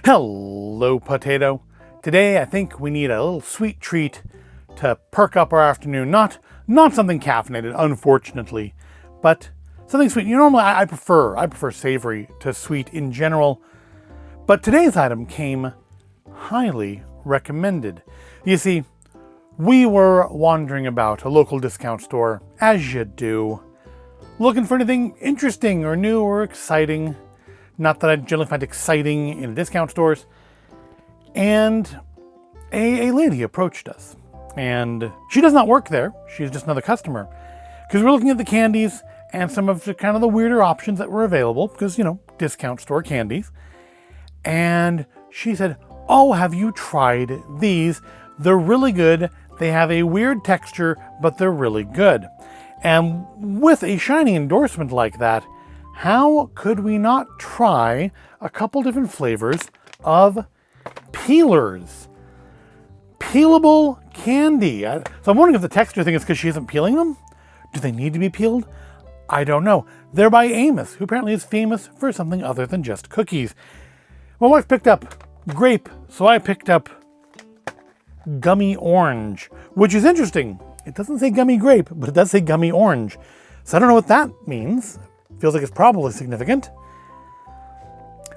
Hello, potato. Today I think we need a little sweet treat to perk up our afternoon. Not something caffeinated, unfortunately, but something sweet. Normally I prefer savory to sweet in general, but today's item came highly recommended. You see, we were wandering about a local discount store, as you do, looking for anything interesting or new or exciting. Not that I generally find exciting in discount stores. And a lady approached us. And she does not work there. She's just another customer. Because we're looking at the candies and some of the kind of the weirder options that were available. Because, discount store candies. And she said, "Oh, have you tried these? They're really good. They have a weird texture, but they're really good." And with a shiny endorsement like that, how could we not try a couple different flavors of Peelerz? Peelable candy. So I'm wondering if the texture thing is because she isn't peeling them? Do they need to be peeled? I don't know. They're by Amos, who apparently is famous for something other than just cookies. My wife picked up grape, so I picked up gummy orange, which is interesting. It doesn't say gummy grape, but it does say gummy orange. So I don't know what that means. Feels like it's probably significant.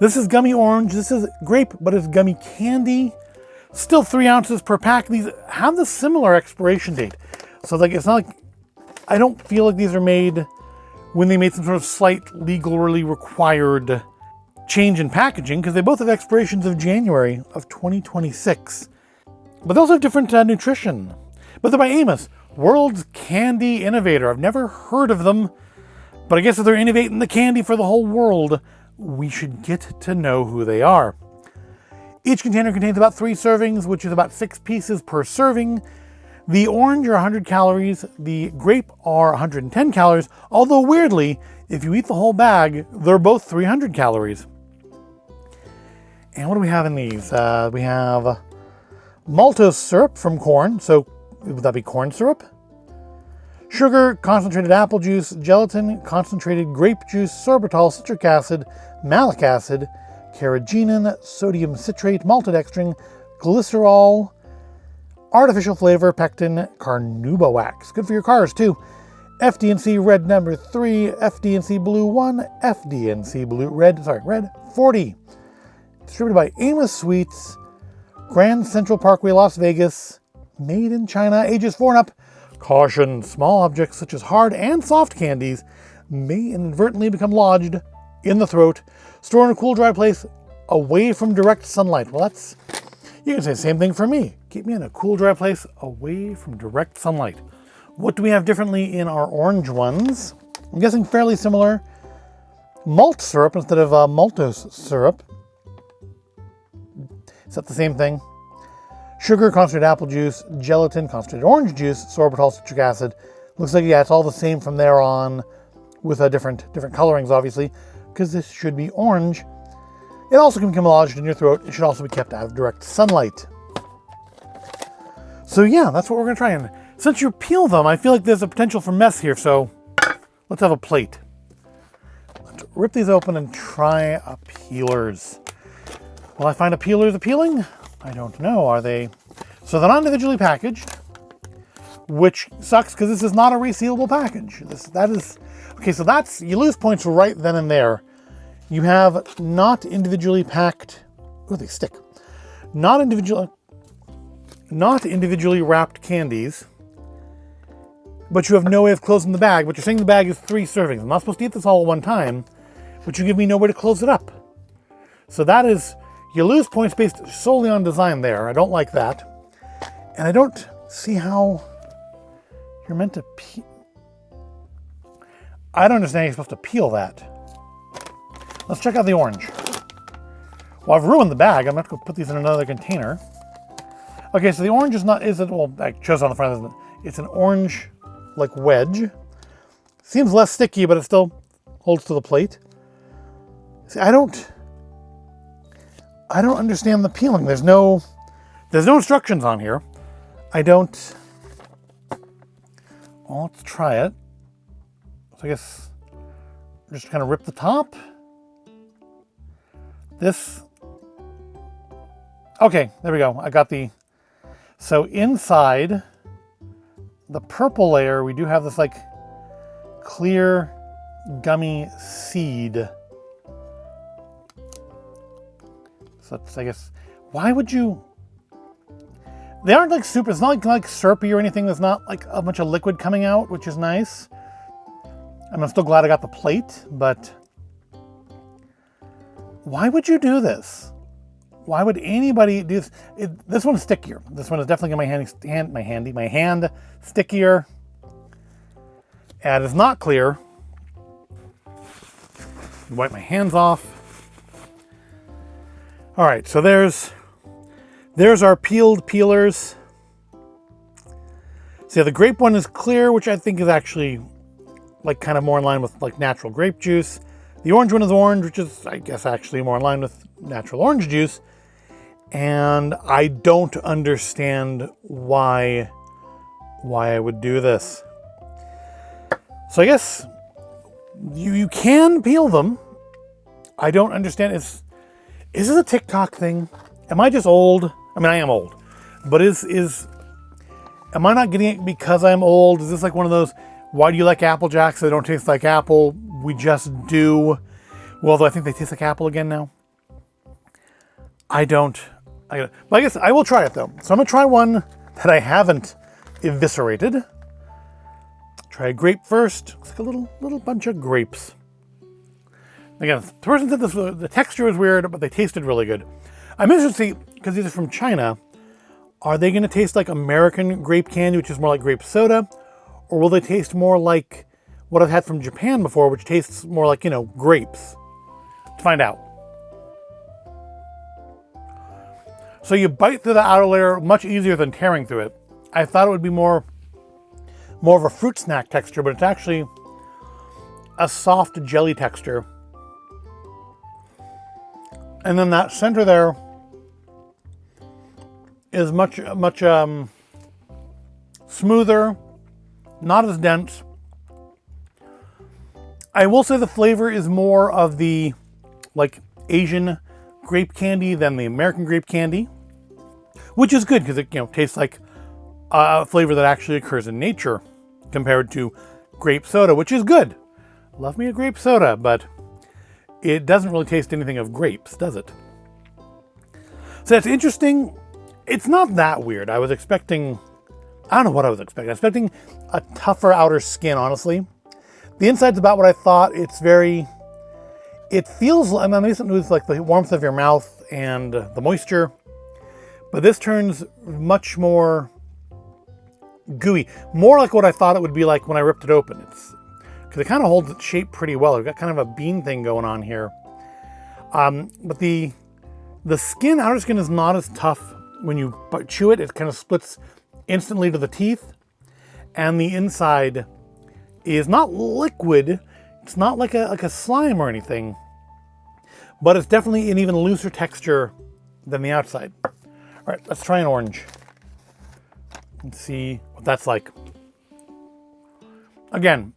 This is gummy orange. This is grape, but it's gummy candy. Still 3 ounces per pack. These have the similar expiration date. So it's not like, I don't feel like these are made when they made some sort of slight legally required change in packaging, because they both have expirations of January of 2026. But they also have different nutrition. But they're by Amos, world's candy innovator. I've never heard of them. But I guess if they're innovating the candy for the whole world, we should get to know who they are. Each container contains about 3 servings, which is about 6 pieces per serving. The orange are 100 calories, the grape are 110 calories, although weirdly, if you eat the whole bag, they're both 300 calories. And what do we have in these? We have maltose syrup from corn, so would that be corn syrup? Sugar, concentrated apple juice, gelatin, concentrated grape juice, sorbitol, citric acid, malic acid, carrageenan, sodium citrate, maltodextrin, glycerol, artificial flavor, pectin, carnauba wax. Good for your cars too. FD&C red number 3, FD&C blue 1, FD&C red 40. Distributed by Amos Sweets, Grand Central Parkway, Las Vegas. Made in China, ages 4 and up. Caution, small objects such as hard and soft candies may inadvertently become lodged in the throat. Store in a cool, dry place away from direct sunlight. Well, you can say the same thing for me. Keep me in a cool, dry place away from direct sunlight. What do we have differently in our orange ones? I'm guessing fairly similar. Malt syrup instead of maltose syrup. Is that the same thing? Sugar, concentrated apple juice, gelatin, concentrated orange juice, sorbitol, citric acid. Looks like, yeah, it's all the same from there on with different colorings, obviously, because this should be orange. It also can become lodged in your throat. It should also be kept out of direct sunlight. So yeah, that's what we're going to try. And since you peel them, I feel like there's a potential for mess here, so let's have a plate. Let's rip these open and try a Peelerz. Will I find a Peelerz appealing? I don't know. Are they? So they're not individually packaged, which sucks because this is not a resealable package. You lose points right then and there. You have not individually packed. Oh, they stick. Not individually wrapped candies, but you have no way of closing the bag. But you're saying the bag is 3 servings. I'm not supposed to eat this all at one time, but you give me no way to close it up. So that is. You lose points based solely on design there. I don't like that. And I don't see how you're meant to peel. I don't understand how you're supposed to peel that. Let's check out the orange. Well, I've ruined the bag. I'm going to have to go put these in another container. Okay, so the orange I chose on the front, isn't it? It's an orange, wedge. Seems less sticky, but it still holds to the plate. See, I don't understand the peeling. There's no instructions on here. Well, let's try it. So I guess just kind of rip the top. This Okay, there we go. I got the, so inside the purple layer, we do have this like clear gummy seed. So that's, I guess, why would you, they aren't like super, it's not like syrupy or anything. There's not like a bunch of liquid coming out, which is nice. And I'm still glad I got the plate, but why would you do this? Why would anybody do this? This one's stickier. This one is definitely my hand stickier. And it's not clear. Wipe my hands off. All right, so there's our peeled peelers. So yeah, the grape one is clear, which I think is actually like kind of more in line with like natural grape juice. The orange one is orange, which is, I guess, actually more in line with natural orange juice. And I don't understand why I would do this. So I guess you can peel them. I don't understand. Is this a TikTok thing? Am I just old? I mean, I am old, but am I not getting it because I'm old? Is this like one of those, why do you like Apple Jacks? They don't taste like apple. We just do. Well, though I think they taste like apple again now. But I guess I will try it though. So I'm gonna try one that I haven't eviscerated. Try a grape first. Looks like a little bunch of grapes. Again, the person said the texture was weird, but they tasted really good. I'm interested to see, because these are from China, are they gonna taste like American grape candy, which is more like grape soda? Or will they taste more like what I've had from Japan before, which tastes more like, grapes? Let's find out. So you bite through the outer layer much easier than tearing through it. I thought it would be more of a fruit snack texture, but it's actually a soft jelly texture. And then that center there is much smoother, not as dense. I will say the flavor is more of the like Asian grape candy than the American grape candy, which is good because it tastes like a flavor that actually occurs in nature compared to grape soda, which is good. Love me a grape soda, but it doesn't really taste anything of grapes, does it? So that's interesting. It's not that weird. I was expecting, I don't know what I was expecting. I was expecting a tougher outer skin, honestly. The inside's about what I thought. It feels, I mean, it's like the warmth of your mouth and the moisture, but this turns much more gooey, more like what I thought it would be like when I ripped it open. Because it kind of holds its shape pretty well. We've got kind of a bean thing going on here. But the skin, outer skin is not as tough when you chew it. It kind of splits instantly to the teeth. And the inside is not liquid. It's not like a slime or anything. But it's definitely an even looser texture than the outside. All right, let's try an orange. Let's see what that's like. Again,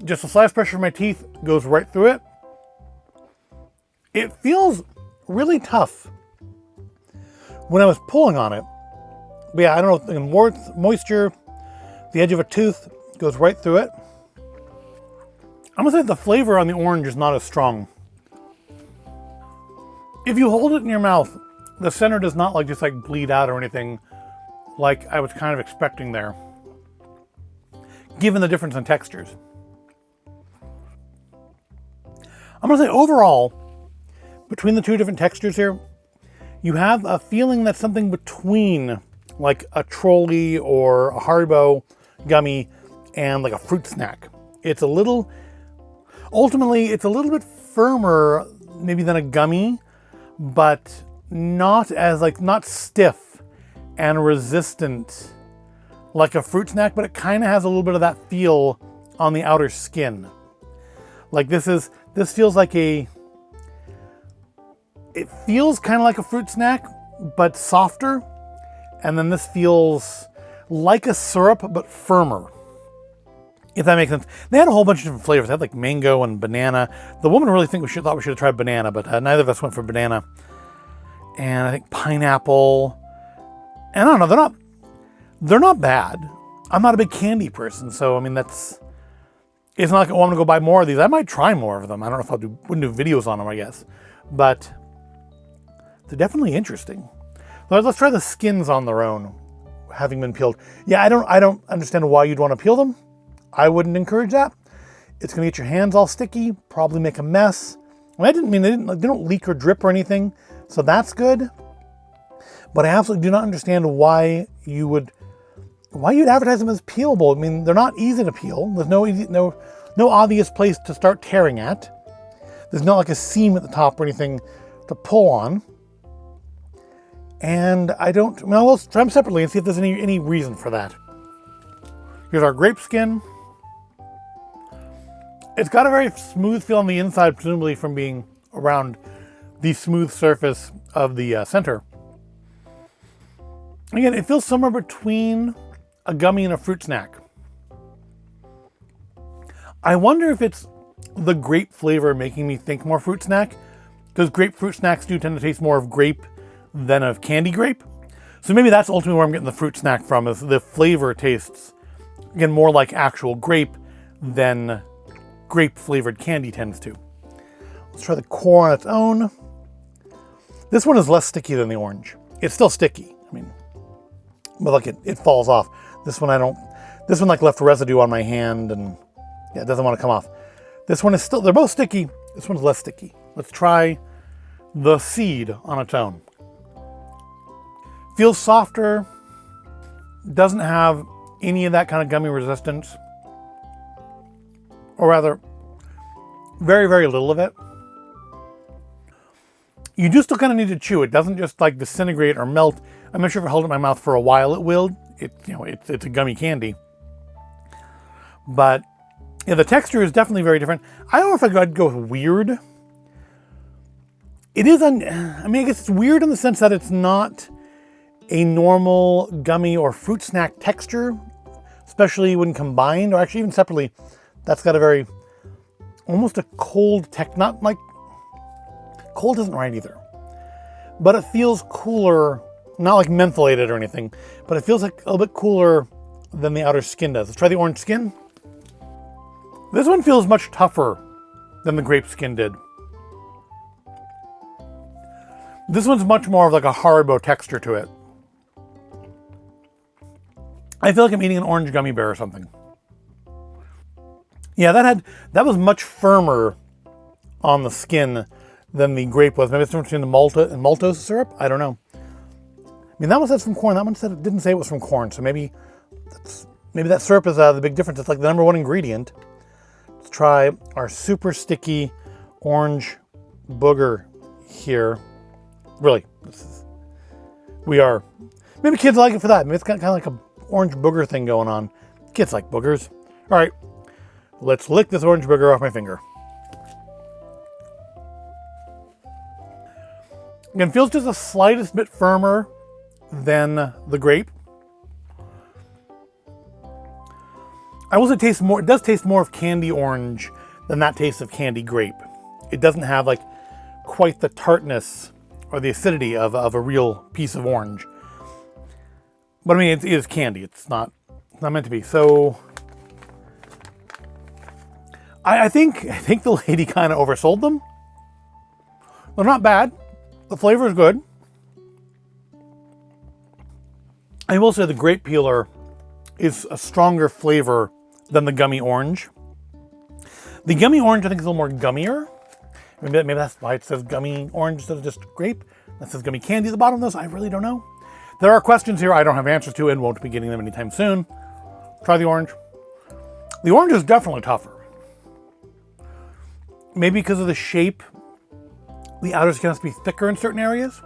just the slightest pressure of my teeth goes right through it. It feels really tough when I was pulling on it. But yeah, I don't know, the moisture, the edge of a tooth goes right through it. I'm gonna say the flavor on the orange is not as strong. If you hold it in your mouth, the center does not just bleed out or anything like I was kind of expecting there, given the difference in textures. I'm gonna say overall, between the two different textures here, you have a feeling that's something between like a Trolley or a Haribo gummy and like a fruit snack. Ultimately, it's a little bit firmer maybe than a gummy, but not stiff and resistant like a fruit snack, but it kind of has a little bit of that feel on the outer skin. Like this feels like it feels kind of like a fruit snack, but softer. And then this feels like a syrup, but firmer. If that makes sense. They had a whole bunch of different flavors. They had like mango and banana. The woman really thought we should have tried banana, but neither of us went for banana. and I think pineapple. And I don't know, they're not bad. I'm not a big candy person, so I mean it's not like, oh, I'm gonna go buy more of these. I might try more of them. I don't know if wouldn't do videos on them, I guess. But they're definitely interesting. Let's try the skins on their own, having been peeled. Yeah, I don't understand why you'd want to peel them. I wouldn't encourage that. It's gonna get your hands all sticky, probably make a mess. Well, they don't leak or drip or anything, so that's good. But I absolutely do not understand why you'd advertise them as peelable. I mean, they're not easy to peel. There's no obvious place to start tearing at. There's not like a seam at the top or anything to pull on. And let's try them separately and see if there's any reason for that. Here's our grape skin. It's got a very smooth feel on the inside, presumably from being around the smooth surface of the center. Again, it feels somewhere between a gummy and a fruit snack. I wonder if it's the grape flavor making me think more fruit snack, because grapefruit snacks do tend to taste more of grape than of candy grape. So maybe that's ultimately where I'm getting the fruit snack from, is the flavor tastes, again, more like actual grape than grape flavored candy tends to. Let's try the core on its own. This one is less sticky than the orange. It's still sticky, but look, it falls off. This one like left residue on my hand, and yeah, it doesn't want to come off. This one is still, they're both sticky. This one's less sticky. Let's try the seed on its own. Feels softer, doesn't have any of that kind of gummy resistance, or rather, very, very little of it. You do still kind of need to chew. It doesn't just like disintegrate or melt. I'm not sure if I hold it in my mouth for a while, it will. It's a gummy candy. But yeah, the texture is definitely very different. I don't know if I'd go with weird. It is, I guess it's weird in the sense that it's not a normal gummy or fruit snack texture, especially when combined, or actually even separately. That's got a very, almost a cold not like, cold isn't right either, but it feels cooler, not like mentholated or anything, but it feels like a little bit cooler than the outer skin does. Let's try the orange skin. This one feels much tougher than the grape skin did. This one's much more of like a Haribo texture to it. I feel like I'm eating an orange gummy bear or something. Yeah, that was much firmer on the skin than the grape was. Maybe it's between the Malta and maltose syrup. I don't know. That one says from corn. That one didn't say it was from corn. So maybe that syrup is the big difference. It's like the number one ingredient. Let's try our super sticky orange booger here. Really, maybe kids like it for that. Maybe it's kind of like a orange booger thing going on. Kids like boogers. All right, let's lick this orange booger off my finger. Again, feels just the slightest bit firmer than the grape. I will say it does taste more of candy orange than that taste of candy grape. It doesn't have like quite the tartness or the acidity of a real piece of orange. But it is candy. It's not meant to be. So I think the lady kind of oversold them. They're not bad. The flavor is good. I will say the grape peeler is a stronger flavor than the gummy orange. The gummy orange I think is a little more gummier. Maybe that's why it says gummy orange instead of just grape. That says gummy candy at the bottom of those. I really don't know. There are questions here I don't have answers to and won't be getting them anytime soon. Try the orange. The orange is definitely tougher. Maybe because of the shape, the outer skin has to be thicker in certain areas.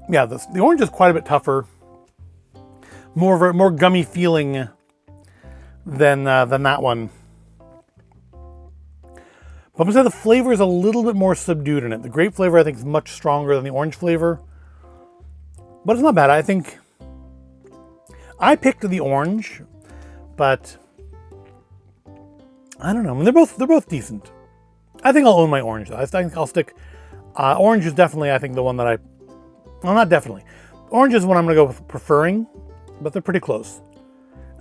Yeah, the orange is quite a bit tougher. More gummy feeling than that one. But I'm going to say the flavor is a little bit more subdued in it. The grape flavor, I think, is much stronger than the orange flavor. But it's not bad. I think I picked the orange, but I don't know. They're both decent. I think I'll own my orange though. I think I'll stick, orange is definitely, I think, the one that well, not definitely. Orange is one I'm gonna go with preferring, but they're pretty close.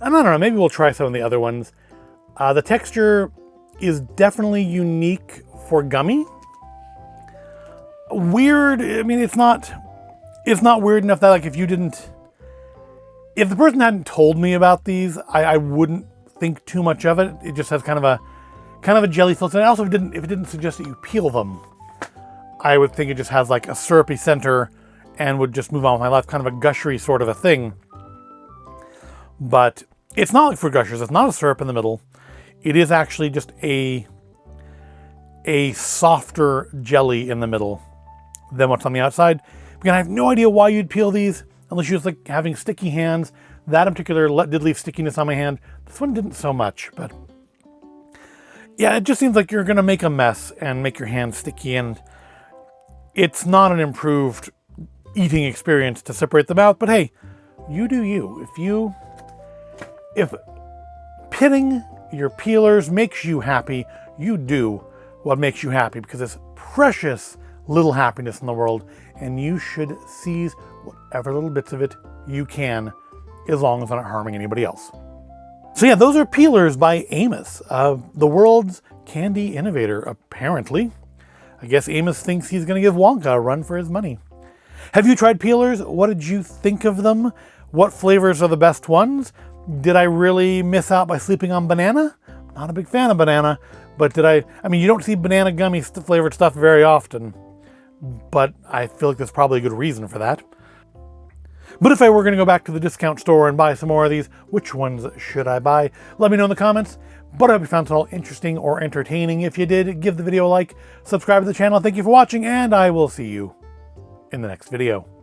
And I don't know, maybe we'll try some of the other ones. The texture is definitely unique for gummy. Weird, I mean, it's not weird enough that, like, if the person hadn't told me about these, I wouldn't think too much of it. It just has kind of a jelly feel. And also, if it didn't suggest that you peel them, I would think it just has like a syrupy center and would just move on with my life, kind of a gushery sort of a thing. But it's not like fruit gushers. It's not a syrup in the middle. It is actually just a softer jelly in the middle than what's on the outside. Again, I have no idea why you'd peel these unless you're just like having sticky hands. That in particular did leave stickiness on my hand. This one didn't so much, but yeah, it just seems like you're gonna make a mess and make your hands sticky, and it's not an improved eating experience to separate them out. But hey, you do you. If pitting your peelers makes you happy, you do what makes you happy, because it's precious little happiness in the world, and you should seize whatever little bits of it you can, as long as they're not harming anybody else. So yeah, those are Peelerz by Amos, the world's candy innovator, apparently. I guess Amos thinks he's going to give Wonka a run for his money. Have you tried Peelerz? What did you think of them? What flavors are the best ones? Did I really miss out by sleeping on banana? Not a big fan of banana, but I mean, you don't see banana gummy flavored stuff very often, but I feel like there's probably a good reason for that. But if I were going to go back to the discount store and buy some more of these, which ones should I buy? Let me know in the comments. But I hope you found it all interesting or entertaining. If you did, give the video a like, subscribe to the channel. Thank you for watching, and I will see you in the next video.